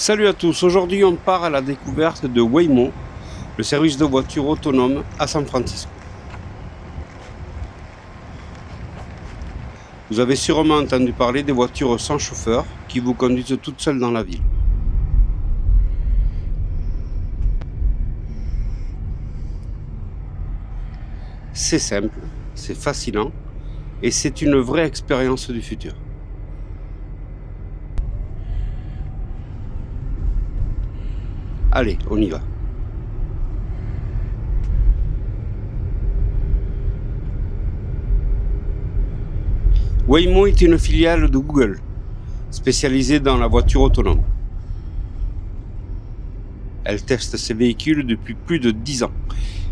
Salut à tous, aujourd'hui on part à la découverte de Waymo, le service de voiture autonome à San Francisco. Vous avez sûrement entendu parler des voitures sans chauffeur qui vous conduisent toutes seules dans la ville. C'est simple, c'est fascinant et c'est une vraie expérience du futur. Allez, on y va. Waymo est une filiale de Google, spécialisée dans la voiture autonome. Elle teste ses véhicules depuis plus de 10 ans.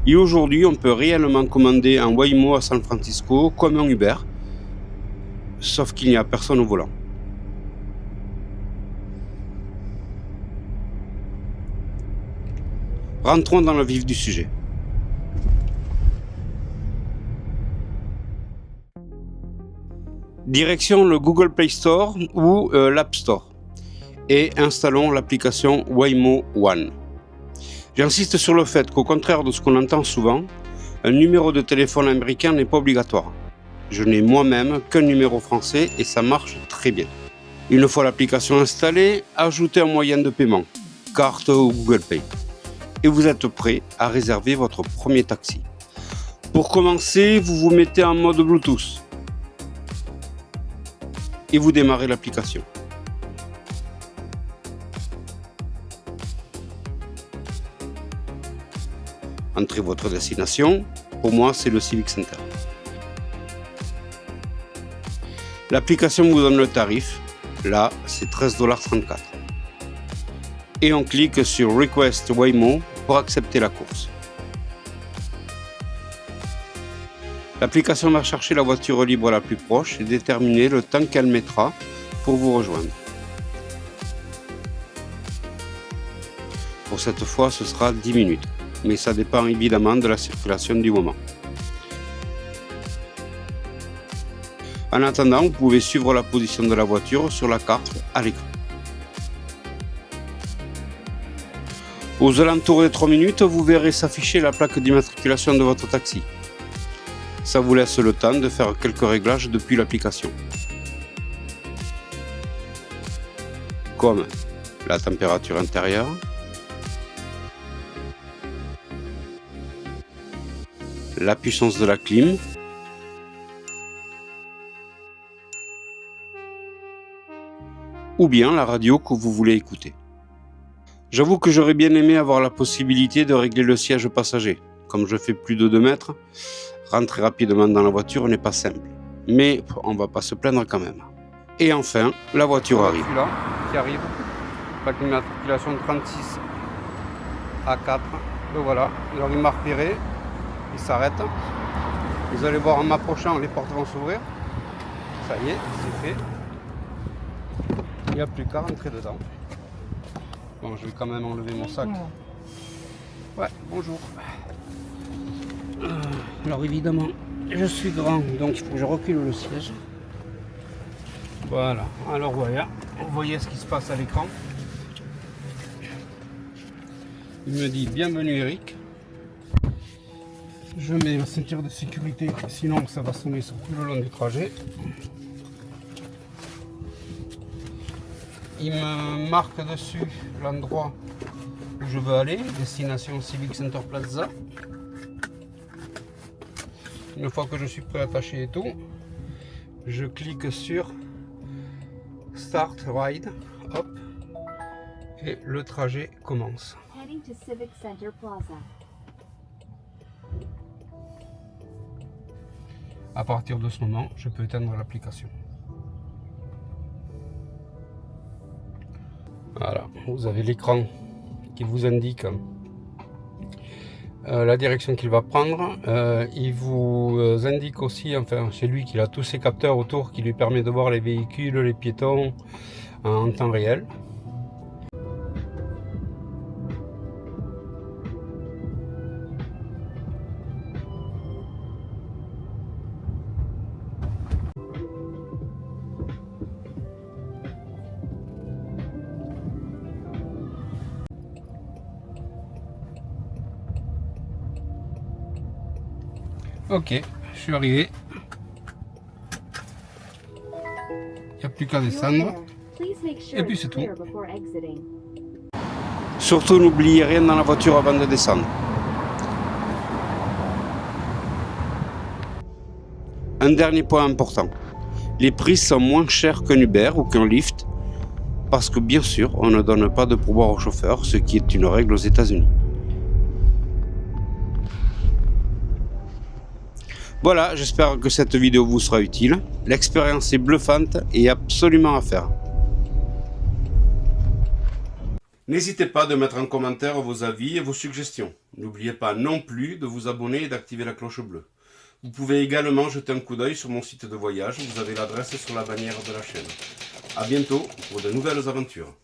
Et aujourd'hui, on peut réellement commander un Waymo à San Francisco comme un Uber, sauf qu'il n'y a personne au volant. Rentrons dans le vif du sujet. Direction le Google Play Store ou l'App Store et installons l'application Waymo One. J'insiste sur le fait qu'au contraire de ce qu'on entend souvent, un numéro de téléphone américain n'est pas obligatoire. Je n'ai moi-même qu'un numéro français et ça marche très bien. Une fois l'application installée, ajoutez un moyen de paiement, carte ou Google Pay. Et vous êtes prêt à réserver votre premier taxi. Pour commencer, vous vous mettez en mode Bluetooth et vous démarrez l'application. Entrez votre destination, pour moi c'est le Civic Center. L'application vous donne le tarif, là c'est 13,34 $. Et on clique sur Request Waymo pour accepter la course. L'application va chercher la voiture libre la plus proche et déterminer le temps qu'elle mettra pour vous rejoindre. Pour cette fois, ce sera 10 minutes, mais ça dépend évidemment de la circulation du moment. En attendant, vous pouvez suivre la position de la voiture sur la carte à l'écran. Aux alentours des 3 minutes, vous verrez s'afficher la plaque d'immatriculation de votre taxi. Ça vous laisse le temps de faire quelques réglages depuis l'application. Comme la température intérieure, la puissance de la clim, ou bien la radio que vous voulez écouter. J'avoue que j'aurais bien aimé avoir la possibilité de régler le siège passager. Comme je fais plus de 2 mètres, rentrer rapidement dans la voiture n'est pas simple. Mais on va pas se plaindre quand même. Et enfin, la voiture arrive. Celui-là qui arrive, plaque d'immatriculation 36 A4. Le voilà, alors il m'a repéré, il s'arrête. Vous allez voir en m'approchant, les portes vont s'ouvrir. Ça y est, c'est fait. Il n'y a plus qu'à rentrer dedans. Bon, je vais quand même enlever mon sac. Ouais, bonjour. Alors évidemment, je suis grand, donc il faut que je recule le siège. Voilà, alors voilà, vous voyez ce qui se passe à l'écran. Il me dit bienvenue Eric. Je mets la ceinture de sécurité, sinon ça va sonner sur tout le long du trajet. Il me marque dessus l'endroit où je veux aller, destination Civic Center Plaza. Une fois que je suis préattaché et tout, je clique sur Start Ride, hop, et le trajet commence. À partir de ce moment, je peux éteindre l'application. Voilà, vous avez l'écran qui vous indique la direction qu'il va prendre. Il vous indique aussi, enfin c'est lui qui a tous ses capteurs autour qui lui permet de voir les véhicules, les piétons en temps réel. Ok, je suis arrivé. Il n'y a plus qu'à descendre. Et puis c'est tout. Surtout n'oubliez rien dans la voiture avant de descendre. Un dernier point important. Les prix sont moins chers qu'un Uber ou qu'un Lyft parce que bien sûr, on ne donne pas de pourboire au chauffeur, ce qui est une règle aux États-Unis. Voilà, j'espère que cette vidéo vous sera utile. L'expérience est bluffante et absolument à faire. N'hésitez pas de mettre en commentaire vos avis et vos suggestions. N'oubliez pas non plus de vous abonner et d'activer la cloche bleue. Vous pouvez également jeter un coup d'œil sur mon site de voyage, vous avez l'adresse sur la bannière de la chaîne. A bientôt pour de nouvelles aventures.